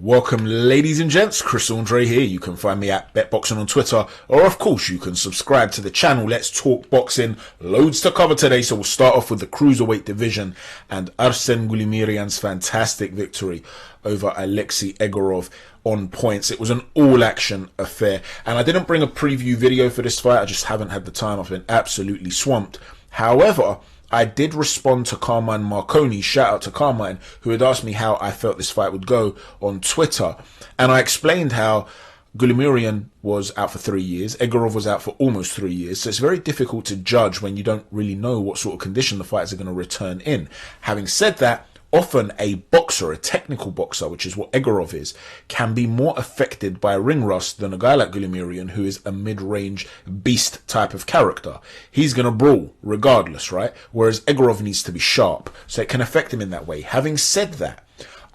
Welcome, ladies and gents. Chris Andre here. You can find me at BetBoxing on Twitter, or of course you can subscribe to the channel. Let's talk boxing. Loads to cover today, so we'll start off with the Cruiserweight division and Arsen Goulimirian's fantastic victory over ALEXEY EGOROV on points. It was an all-action affair, and I didn't bring a preview video for this fight. I just haven't had the time. I've been absolutely swamped. However, I did respond to Carmine Marconi, shout out to Carmine, who had asked me how I felt this fight would go on Twitter. And I explained how Goulimirian was out for 3 years, Egorov was out for almost 3 years, so it's very difficult to judge when you don't really know what sort of condition the fighters are going to return in. Having said that, often a boxer, a technical boxer, which is what Egorov is, can be more affected by ring rust than a guy like Goulimirian, who is a mid-range beast type of character. He's going to brawl regardless, right? Whereas Egorov needs to be sharp, so it can affect him in that way. Having said that,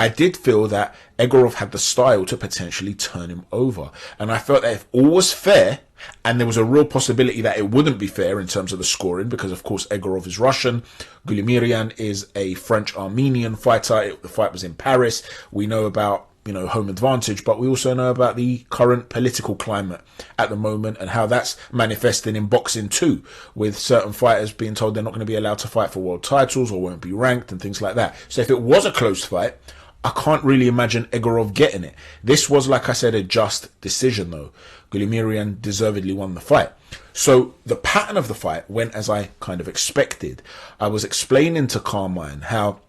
I did feel that Egorov had the style to potentially turn him over. And I felt that if all was fair, and there was a real possibility that it wouldn't be fair in terms of the scoring, because of course Egorov is Russian, Goulimirian is a French-Armenian fighter. The fight was in Paris. We know about, home advantage, but we also know about the current political climate at the moment and how that's manifesting in boxing too, with certain fighters being told they're not going to be allowed to fight for world titles or won't be ranked and things like that. So if it was a close fight, I can't really imagine Egorov getting it. This was, like I said, a just decision though. Goulimirian deservedly won the fight. So the pattern of the fight went as I kind of expected. I was explaining to Carmine how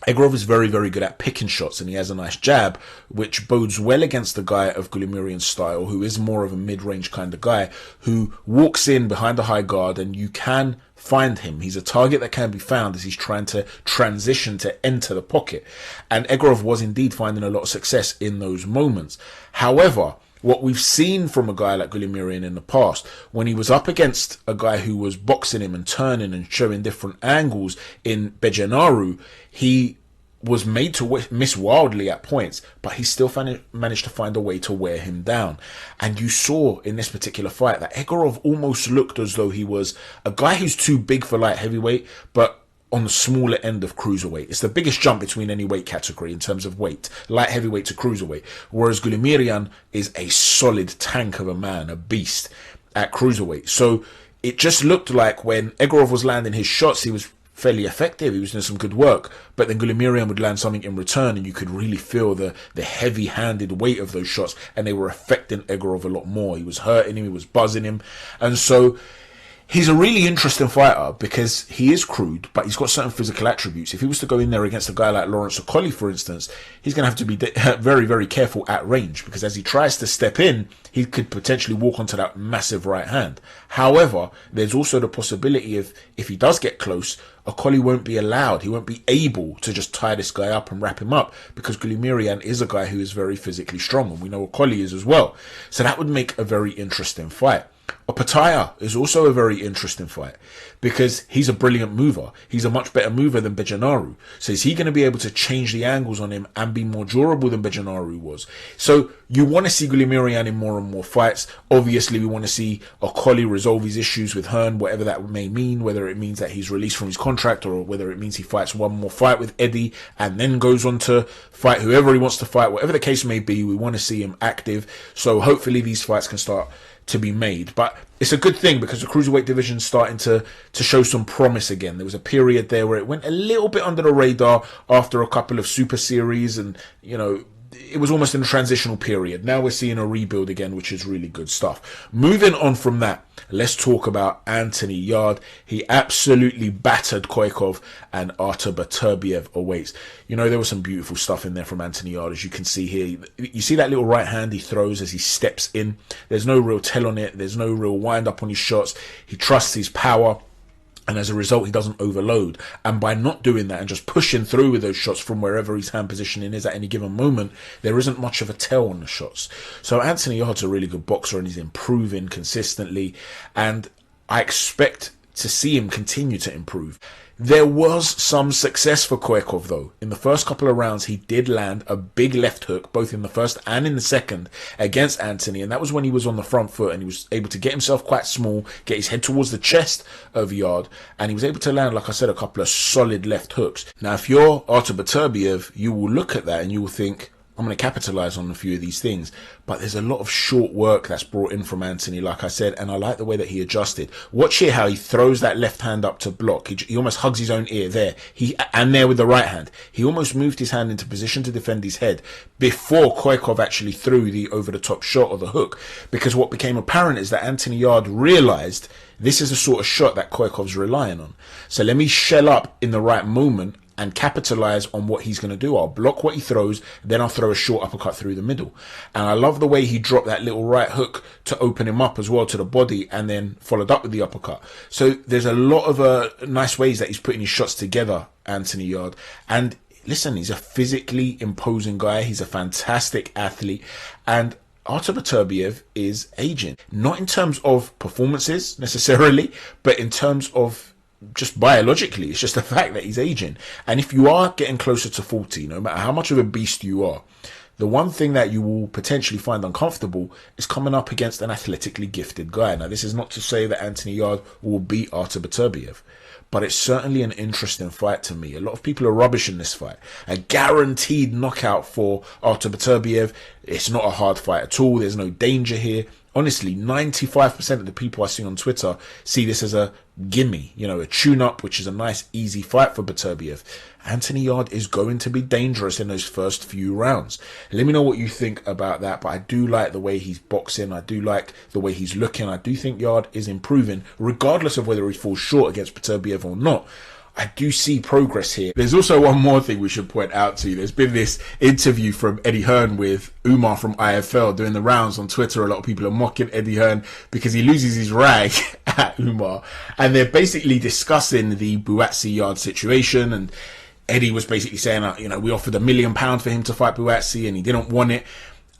Egorov is very, very good at picking shots, and he has a nice jab, which bodes well against the guy of Goulimirian's style, who is more of a mid-range kind of guy, who walks in behind the high guard, and you can find him. He's a target that can be found as he's trying to transition to enter the pocket. And Egorov was indeed finding a lot of success in those moments. However, what we've seen from a guy like Goulimirian in the past, when he was up against a guy who was boxing him and turning and showing different angles in Bejenaru, he was made to miss wildly at points, but he still managed to find a way to wear him down. And you saw in this particular fight that Egorov almost looked as though he was a guy who's too big for light heavyweight, but on the smaller end of cruiserweight. It's the biggest jump between any weight category in terms of weight, light heavyweight to cruiserweight, whereas Goulimirian is a solid tank of a man, a beast at cruiserweight. So it just looked like when Egorov was landing his shots, he was fairly effective, he was doing some good work, but then Goulimirian would land something in return and you could really feel the heavy-handed weight of those shots, and they were affecting Egorov a lot more. He was hurting him, he was buzzing him, and so he's a really interesting fighter because he is crude, but he's got certain physical attributes. If he was to go in there against a guy like Lawrence Okolie, for instance, he's going to have to be very, very careful at range, because as he tries to step in, he could potentially walk onto that massive right hand. However, there's also the possibility of, if he does get close, Okolie won't be allowed. He won't be able to just tie this guy up and wrap him up, because Goulimirian is a guy who is very physically strong, and we know Okolie is as well. So that would make a very interesting fight. Opetaia is also a very interesting fight because he's a brilliant mover. He's a much better mover than Bejenaru. So is he going to be able to change the angles on him and be more durable than Bejenaru was? So you want to see Goulimirian in more and more fights. Obviously, we want to see Okolie resolve his issues with Hearn, whatever that may mean, whether it means that he's released from his contract or whether it means he fights one more fight with Eddie and then goes on to fight whoever he wants to fight. Whatever the case may be, we want to see him active. So hopefully these fights can start to be made. But it's a good thing because the cruiserweight division is starting to show some promise again. There was a period there where it went a little bit under the radar after a couple of super series, and it was almost in a transitional period. Now we're seeing a rebuild again, which is really good stuff. Moving on from that, let's talk about Anthony Yarde. He absolutely battered Koykov, and Artur Beterbiev awaits. There was some beautiful stuff in there from Anthony Yarde, as you can see here. You see that little right hand he throws as he steps in. There's no real tell on it. There's no real wind up on his shots. He trusts his power, and as a result, he doesn't overload. And by not doing that and just pushing through with those shots from wherever his hand positioning is at any given moment, there isn't much of a tell on the shots. So Anthony Yarde's a really good boxer, and he's improving consistently. And I expect to see him continue to improve. There was some success for Koykov though. In the first couple of rounds, he did land a big left hook, both in the first and in the second, against Anthony. And that was when he was on the front foot and he was able to get himself quite small, get his head towards the chest of Yarde. And he was able to land, like I said, a couple of solid left hooks. Now, if you're Artur Beterbiev, you will look at that and you will think, I'm going to capitalize on a few of these things. But there's a lot of short work that's brought in from Anthony, like I said, and I like the way that he adjusted. Watch here how he throws that left hand up to block. He almost hugs his own ear there. And there with the right hand. He almost moved his hand into position to defend his head before Koykov actually threw the over-the-top shot or the hook. Because what became apparent is that Anthony Yarde realized this is the sort of shot that Koykov's relying on. So let me shell up in the right moment and capitalize on what he's going to do. I'll block what he throws, then I'll throw a short uppercut through the middle. And I love the way he dropped that little right hook to open him up as well to the body, and then followed up with the uppercut. So there's a lot of nice ways that he's putting his shots together, Anthony Yarde. And listen, he's a physically imposing guy. He's a fantastic athlete. And Artur Beterbiev is aging. Not in terms of performances necessarily, but in terms of just biologically. It's just the fact that he's aging. And if you are getting closer to 40, no matter how much of a beast you are, the one thing that you will potentially find uncomfortable is coming up against an athletically gifted guy. Now, this is not to say that Anthony Yarde will beat Artur Beterbiev, but it's certainly an interesting fight to me. A lot of people are rubbish in this fight. A guaranteed knockout for Artur Beterbiev. It's not a hard fight at all. There's no danger here. Honestly, 95% of the people I see on Twitter see this as a gimme, you know, a tune-up, which is a nice, easy fight for Beterbiev. Anthony Yarde is going to be dangerous in those first few rounds. Let me know what you think about that, but I do like the way he's boxing. I do like the way he's looking. I do think Yarde is improving, regardless of whether he falls short against Beterbiev or not. I do see progress here. There's also one more thing we should point out to you. There's been this interview from Eddie Hearn with Umar from IFL doing the rounds on Twitter. A lot of people are mocking Eddie Hearn because he loses his rag at Umar. And they're basically discussing the Buatsi Yarde situation. And Eddie was basically saying, you know, we offered £1 million for him to fight Buatsi and he didn't want it.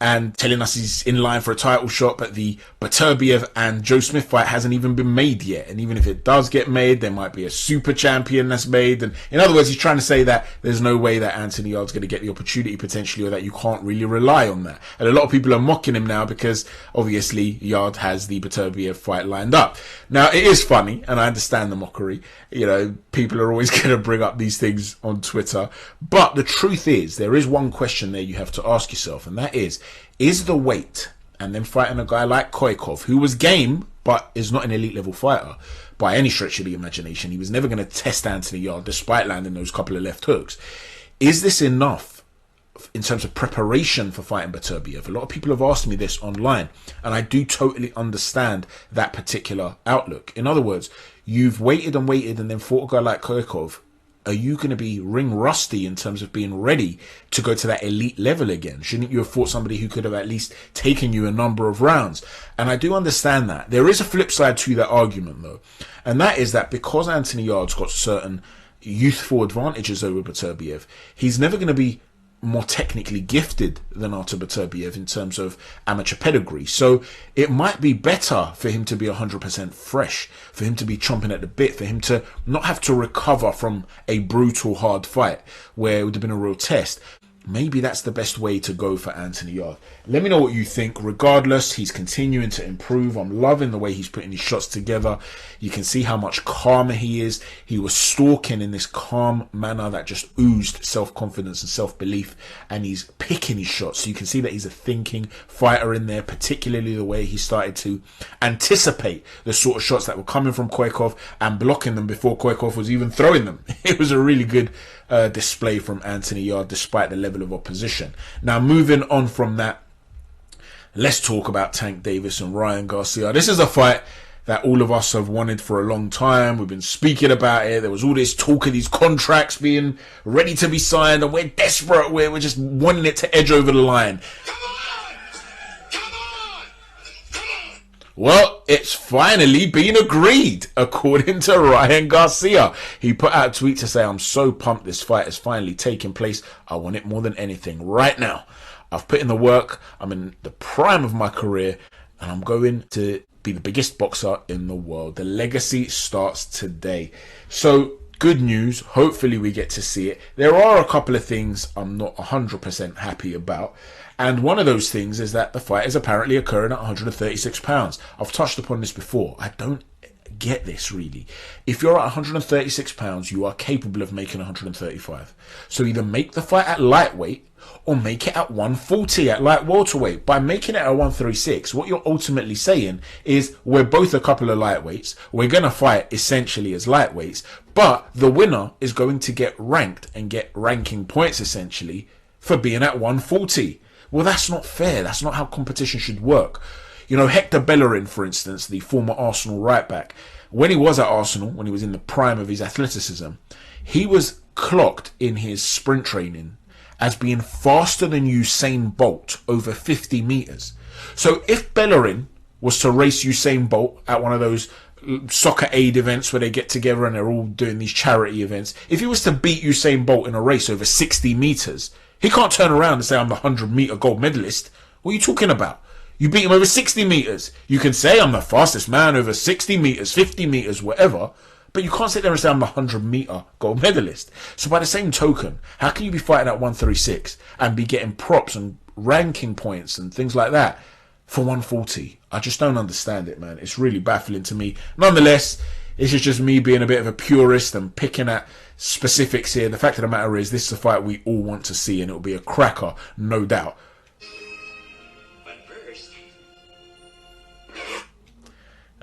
And telling us he's in line for a title shot, but the Beterbiev and Joe Smith fight hasn't even been made yet. And even if it does get made, there might be a super champion that's made. And in other words, he's trying to say that there's no way that Anthony Yarde's going to get the opportunity potentially, or that you can't really rely on that. And a lot of people are mocking him now because obviously Yarde has the Beterbiev fight lined up. Now, it is funny, and I understand the mockery. You know, people are always going to bring up these things on Twitter. But the truth is, there is one question there you have to ask yourself, and that is the weight, and then fighting a guy like Koykov, who was game, but is not an elite level fighter by any stretch of the imagination. He was never going to test Anthony Yarde despite landing those couple of left hooks. Is this enough in terms of preparation for fighting Beterbiev? A lot of people have asked me this online, and I do totally understand that particular outlook. In other words, you've waited and waited and then fought a guy like Koykov. Are you going to be ring rusty in terms of being ready to go to that elite level again? Shouldn't you have fought somebody who could have at least taken you a number of rounds? And I do understand that. There is a flip side to that argument, though. And that is that because Anthony Yarde's got certain youthful advantages over Beterbiev, he's never going to be more technically gifted than Artur Beterbiev in terms of amateur pedigree. So it might be better for him to be 100% fresh, for him to be chomping at the bit, for him to not have to recover from a brutal hard fight where it would have been a real test. Maybe that's the best way to go for Anthony Yarde. Let me know what you think. Regardless, he's continuing to improve. I'm loving the way he's putting his shots together. You can see how much calmer he is. He was stalking in this calm manner that just oozed self-confidence and self-belief. And he's picking his shots. So you can see that he's a thinking fighter in there, particularly the way he started to anticipate the sort of shots that were coming from Koykov and blocking them before Koykov was even throwing them. It was a really good display from Anthony Yarde despite the level of opposition. Now, moving on from that, let's talk about Tank Davis and Ryan Garcia. This is a fight that all of us have wanted for a long time. We've been speaking about it. There was all this talk of these contracts being ready to be signed, and we're desperate. We're just wanting it to edge over the line. Well, it's finally been agreed, according to Ryan Garcia. He put out a tweet to say, I'm so pumped this fight is finally taking place. I want it more than anything right now. I've put in the work. I'm in the prime of my career, and I'm going to be the biggest boxer in the world. The legacy starts today. So, good news. Hopefully we get to see it. There are a couple of things I'm not 100% happy about. And one of those things is that the fight is apparently occurring at 136 pounds. I've touched upon this before. I don't get this really. If you're at 136 pounds, you are capable of making 135. So either make the fight at lightweight or make it at 140 at light welterweight. By making it at 136, what you're ultimately saying is we're both a couple of lightweights. We're going to fight essentially as lightweights, but the winner is going to get ranked and get ranking points essentially for being at 140. Well, that's not fair. That's not how competition should work. You know, Hector Bellerin, for instance, the former Arsenal right back, when he was at Arsenal, when he was in the prime of his athleticism, he was clocked in his sprint training as being faster than Usain Bolt over 50 meters. So if Bellerin was to race Usain Bolt at one of those soccer aid events where they get together and they're all doing these charity events, if he was to beat Usain Bolt in a race over 60 meters, he can't turn around and say, I'm the 100-meter gold medalist. What are you talking about? You beat him over 60 meters. You can say I'm the fastest man over 60 meters, 50 meters, whatever. But you can't sit there and say I'm the 100-meter gold medalist. So by the same token, how can you be fighting at 136 and be getting props and ranking points and things like that for 140? I just don't understand it, man. It's really baffling to me. Nonetheless, this is just me being a bit of a purist and picking at specifics here. The fact of the matter is this is a fight we all want to see, and it'll be a cracker, no doubt.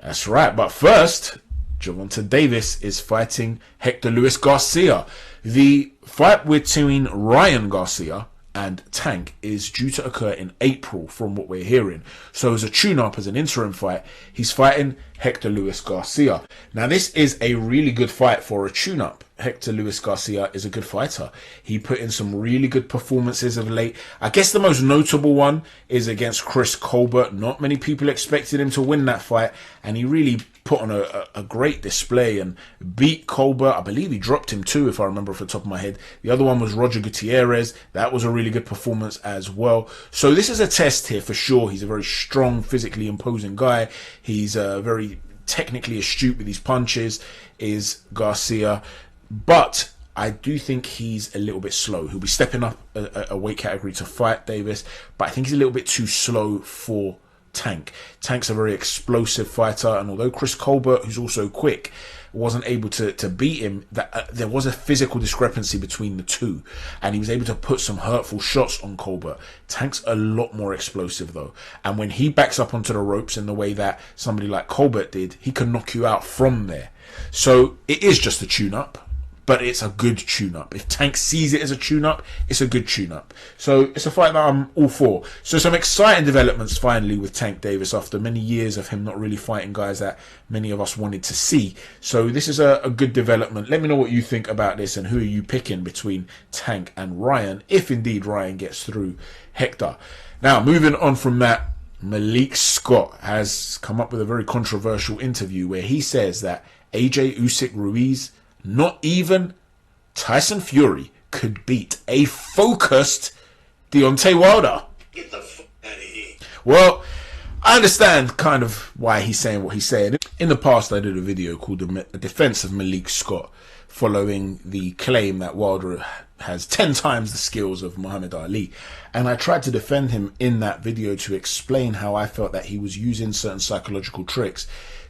That's right, but first, Gervonta Davis is fighting Hector Luis Garcia. The fight between Ryan Garcia and Tank is due to occur in April from what we're hearing. So as a tune-up, as an interim fight, he's fighting Hector Luis Garcia. Now this is a really good fight for a tune-up. Hector Luis Garcia is a good fighter. He put in some really good performances of late. I guess the most notable one is against Chris Colbert. Not many people expected him to win that fight, and he really put on a great display and beat Colbert. I believe he dropped him too, if I remember off the top of my head. The other one was Roger Gutierrez. That was a really good performance as well. So this is a test here for sure. He's a very strong, physically imposing guy. He's very technically astute with his punches, is Garcia. But I do think he's a little bit slow. He'll be stepping up a weight category to fight Davis, but I think he's a little bit too slow for Tank. Tank's a very explosive fighter, and although Chris Colbert, who's also quick, wasn't able to beat him, there was a physical discrepancy between the two, and he was able to put some hurtful shots on Colbert. Tank's a lot more explosive though, and when he backs up onto the ropes in the way that somebody like Colbert did, he can knock you out from there. So it is just a tune-up, but it's a good tune-up. If Tank sees it as a tune-up, it's a good tune-up. So it's a fight that I'm all for. So some exciting developments finally with Tank Davis after many years of him not really fighting guys that many of us wanted to see. So this is a good development. Let me know what you think about this and who are you picking between Tank and Ryan, if indeed Ryan gets through Hector. Now, moving on from that, Malik Scott has come up with a very controversial interview where he says that USYK RUIZ, not even TYSON FURY, could beat a focused Deontay Wilder. Get the fuck out of here. Well, I understand kind of why he's saying what he's saying. In the past, I did a video called The Defense of Malik Scott, following the claim that Wilder has 10 times the skills of Muhammad Ali. And I tried to defend him in that video to explain how I felt that he was using certain psychological tricks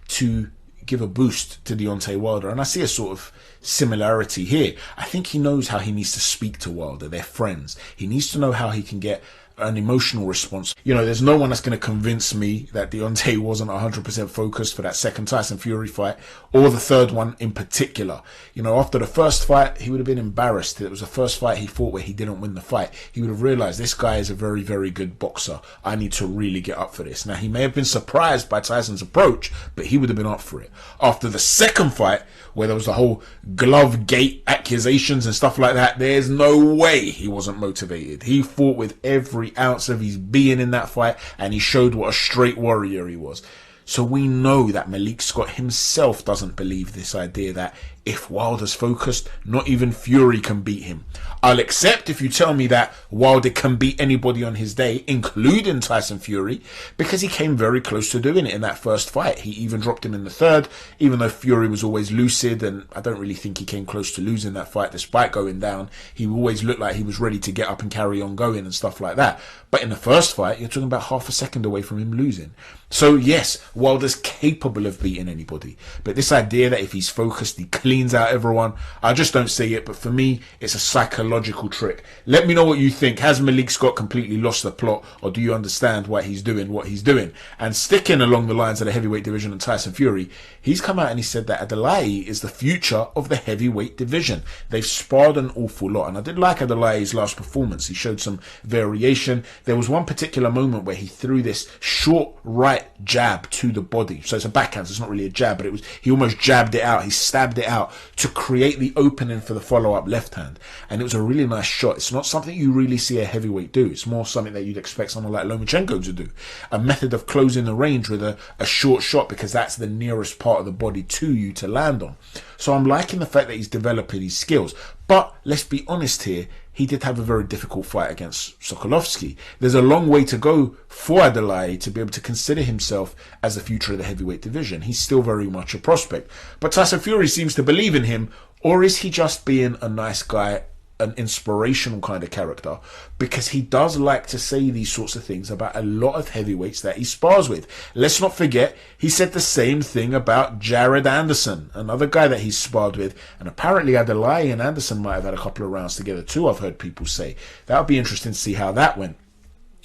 to give a boost to Deontay Wilder, and I see a sort of similarity here. I think he knows how he needs to speak to Wilder. They're friends. He needs to know how he can get an emotional response. You know, there's no one that's going to convince me that Deontay wasn't 100% focused for that second TYSON FURY fight, or the third one in particular. You know, after the first fight, he would have been embarrassed. It was the first fight he fought where he didn't win the fight. He would have realized this guy is a very, very good boxer. I need to really get up for this. Now, he may have been surprised by Tyson's approach, but he would have been up for it. After the second fight, where there was the whole glove gate accusations and stuff like that, there's no way he wasn't motivated. He fought with every ounce of his being in that fight, and he showed what a straight warrior he was. So we know that Malik Scott himself doesn't believe this idea that if Wilder's focused, not even Fury can beat him. I'll accept if you tell me that Wilder can beat anybody on his day, including Tyson Fury, because he came very close to doing it in that first fight. He even dropped him in the third, even though Fury was always lucid, and I don't really think he came close to losing that fight despite going down. He always looked like he was ready to get up and carry on going and stuff like that. But in the first fight, you're talking about half a second away from him losing. So yes, Wilder's capable of beating anybody. But this idea that if he's focused, he cleans out everyone, I just don't see it. But for me, it's a psychological trick. Let me know what you think. Has Malik Scott completely lost the plot, or do you understand why he's doing what he's doing? And sticking along the lines of the heavyweight division and Tyson Fury, he's come out and he said that Adelaye is the future of the heavyweight division. They've sparred an awful lot, and I did like Adelaye's last performance. He showed some variation. There was one particular moment where he threw this short right jab to the body. So it's a backhand, so it's not really a jab, but he almost jabbed it out. He stabbed it out to create the opening for the follow-up left hand. And it was a really nice shot. It's not something you really see a heavyweight do. It's more something that you'd expect someone like Lomachenko to do. A method of closing the range with a short shot, because that's the nearest part of the body to you to land on. So I'm liking the fact that he's developing his skills. But let's be honest here, he did have a very difficult fight against Sokolovsky. There's a long way to go for Adelaye to be able to consider himself as the future of the heavyweight division. He's still very much a prospect. But Tyson Fury seems to believe in him, or is he just being a nice guy, an inspirational kind of character? Because he does like to say these sorts of things about a lot of heavyweights that he spars with. Let's not forget, he said the same thing about Jared Anderson, another guy that he's sparred with, and apparently Adelaye and Anderson might have had a couple of rounds together too, I've heard people say. That would be interesting to see how that went.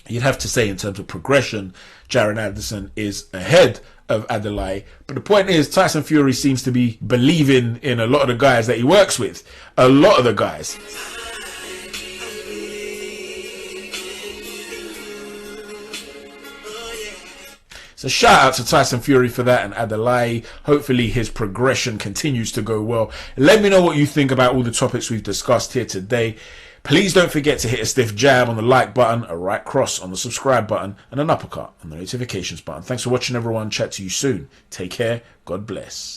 You'd have to say in terms of progression, Jared Anderson is ahead of Adelaye. But the point is, Tyson Fury seems to be believing in a lot of the guys that he works with. A lot of the guys. So shout out to Tyson Fury for that, and Adelaye. Hopefully his progression continues to go well. Let me know what you think about all the topics we've discussed here today. Please don't forget to hit a stiff jab on the like button, a right cross on the subscribe button, and an uppercut on the notifications button. Thanks for watching, everyone. Chat to you soon. Take care. God bless.